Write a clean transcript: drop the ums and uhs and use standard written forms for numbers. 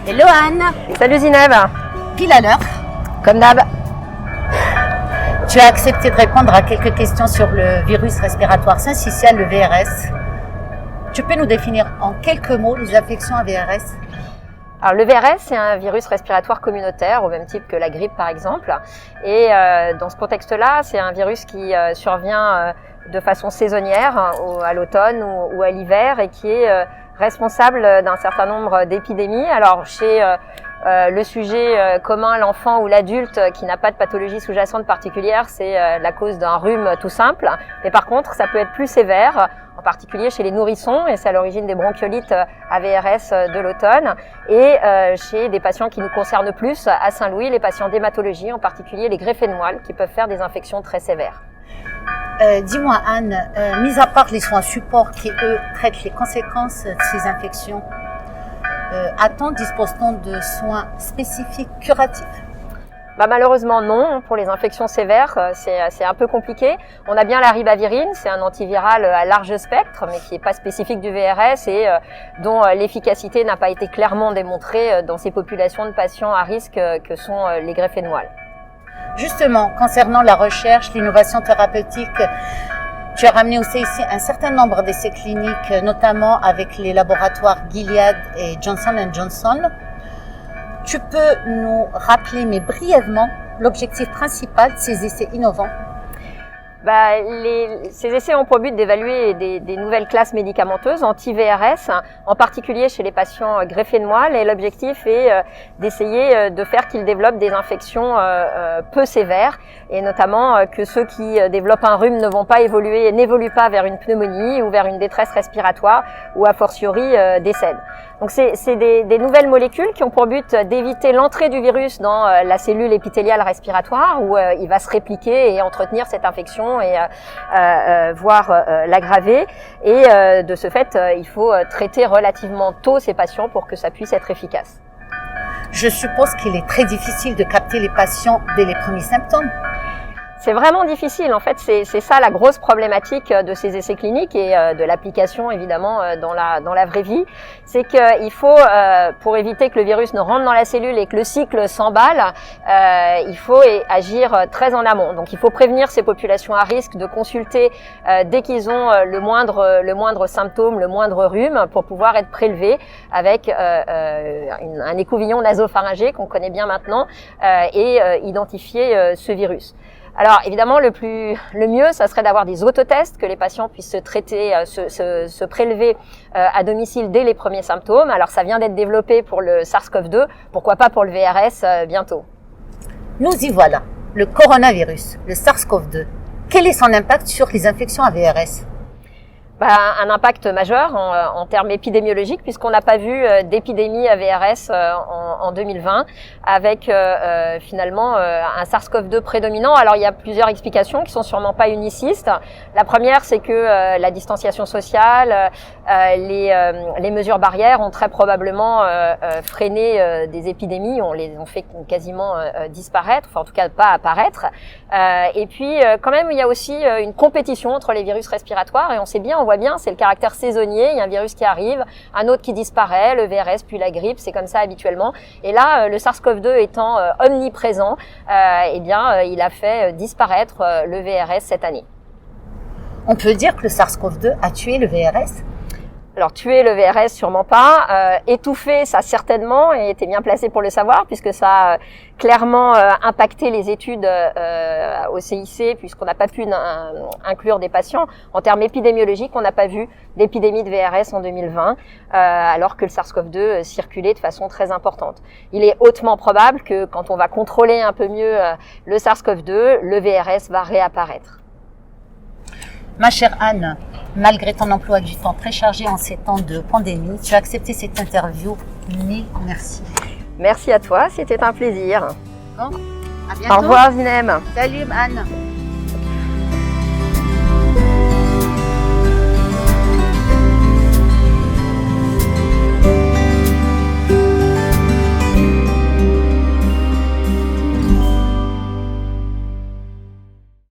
Hello Anne. Salut Zineb. Pile à l'heure. Comme d'hab. Tu as accepté de répondre à quelques questions sur le virus respiratoire syncytial, le VRS. Tu peux nous définir en quelques mots les infections à VRS? Alors le VRS, c'est un virus respiratoire communautaire, au même type que la grippe par exemple. Et dans ce contexte-là, c'est un virus qui survient de façon saisonnière à l'automne ou à l'hiver et qui est responsable d'un certain nombre d'épidémies. Alors chez le sujet commun, l'enfant ou l'adulte qui n'a pas de pathologie sous-jacente particulière, c'est la cause d'un rhume tout simple. Mais par contre, ça peut être plus sévère, en particulier chez les nourrissons, et c'est à l'origine des bronchiolites AVRS de l'automne, et chez des patients qui nous concernent plus, à Saint-Louis, les patients d'hématologie, en particulier les greffés de moelle, qui peuvent faire des infections très sévères. Dis-moi Anne, mis à part les soins support qui eux traitent les conséquences de ces infections, dispose-t-on de soins spécifiques curatifs? Malheureusement non, pour les infections sévères c'est un peu compliqué. On a bien la ribavirine, c'est un antiviral à large spectre mais qui n'est pas spécifique du VRS et dont l'efficacité n'a pas été clairement démontrée dans ces populations de patients à risque que sont les greffés de moelle. Justement, concernant la recherche, l'innovation thérapeutique, tu as ramené aussi ici un certain nombre d'essais cliniques, notamment avec les laboratoires Gilead et Johnson & Johnson. Tu peux nous rappeler, mais brièvement, l'objectif principal de ces essais innovants? Ces essais ont pour but d'évaluer des nouvelles classes médicamenteuses anti-VRS, en particulier chez les patients greffés de moelle, et l'objectif est d'essayer de faire qu'ils développent des infections peu sévères, et notamment que ceux qui développent un rhume n'évoluent pas vers une pneumonie ou vers une détresse respiratoire, ou a fortiori décèdent. Donc c'est des nouvelles molécules qui ont pour but d'éviter l'entrée du virus dans la cellule épithéliale respiratoire où il va se répliquer et entretenir cette infection et voire l'aggraver. Et de ce fait, il faut traiter relativement tôt ces patients pour que ça puisse être efficace. Je suppose qu'il est très difficile de capter les patients dès les premiers symptômes. C'est vraiment difficile. En fait, c'est ça la grosse problématique de ces essais cliniques et de l'application évidemment dans la vraie vie. C'est qu'il faut, pour éviter que le virus ne rentre dans la cellule et que le cycle s'emballe, il faut agir très en amont. Donc, il faut prévenir ces populations à risque de consulter dès qu'ils ont le moindre symptôme, le moindre rhume, pour pouvoir être prélevés avec un écouvillon nasopharyngé qu'on connaît bien maintenant et identifier ce virus. Alors évidemment, le mieux, ça serait d'avoir des autotests, que les patients puissent se traiter, se prélever à domicile dès les premiers symptômes. Alors ça vient d'être développé pour le SARS-CoV-2, pourquoi pas pour le VRS bientôt. Nous y voilà, le coronavirus, le SARS-CoV-2. Quel est son impact sur les infections à VRS? Un impact majeur en termes épidémiologiques puisqu'on n'a pas vu d'épidémie à VRS en 2020 avec finalement un SARS-CoV-2 prédominant. Alors il y a plusieurs explications qui sont sûrement pas unicistes. La première, c'est que la distanciation sociale, les mesures barrières ont très probablement freiné des épidémies, on les ont fait quasiment disparaître, enfin en tout cas pas apparaître. Et puis quand même il y a aussi une compétition entre les virus respiratoires et on voit bien, c'est le caractère saisonnier, il y a un virus qui arrive, un autre qui disparaît, le VRS puis la grippe, c'est comme ça habituellement. Et là, le SARS-CoV-2 étant omniprésent, il a fait disparaître le VRS cette année. On peut dire que le SARS-CoV-2 a tué le VRS? Alors tuer le VRS, sûrement pas. Étouffer, ça certainement, et était bien placé pour le savoir, puisque ça a clairement impacté les études au CIC, puisqu'on n'a pas pu inclure des patients. En termes épidémiologiques, on n'a pas vu d'épidémie de VRS en 2020, alors que le SARS-CoV-2 circulait de façon très importante. Il est hautement probable que quand on va contrôler un peu mieux le SARS-CoV-2, le VRS va réapparaître. Ma chère Anne, malgré ton emploi du temps très chargé en ces temps de pandémie, tu as accepté cette interview. Mille merci. Merci à toi, c'était un plaisir. Bon, à bientôt. Au revoir Zinem. Salut Anne.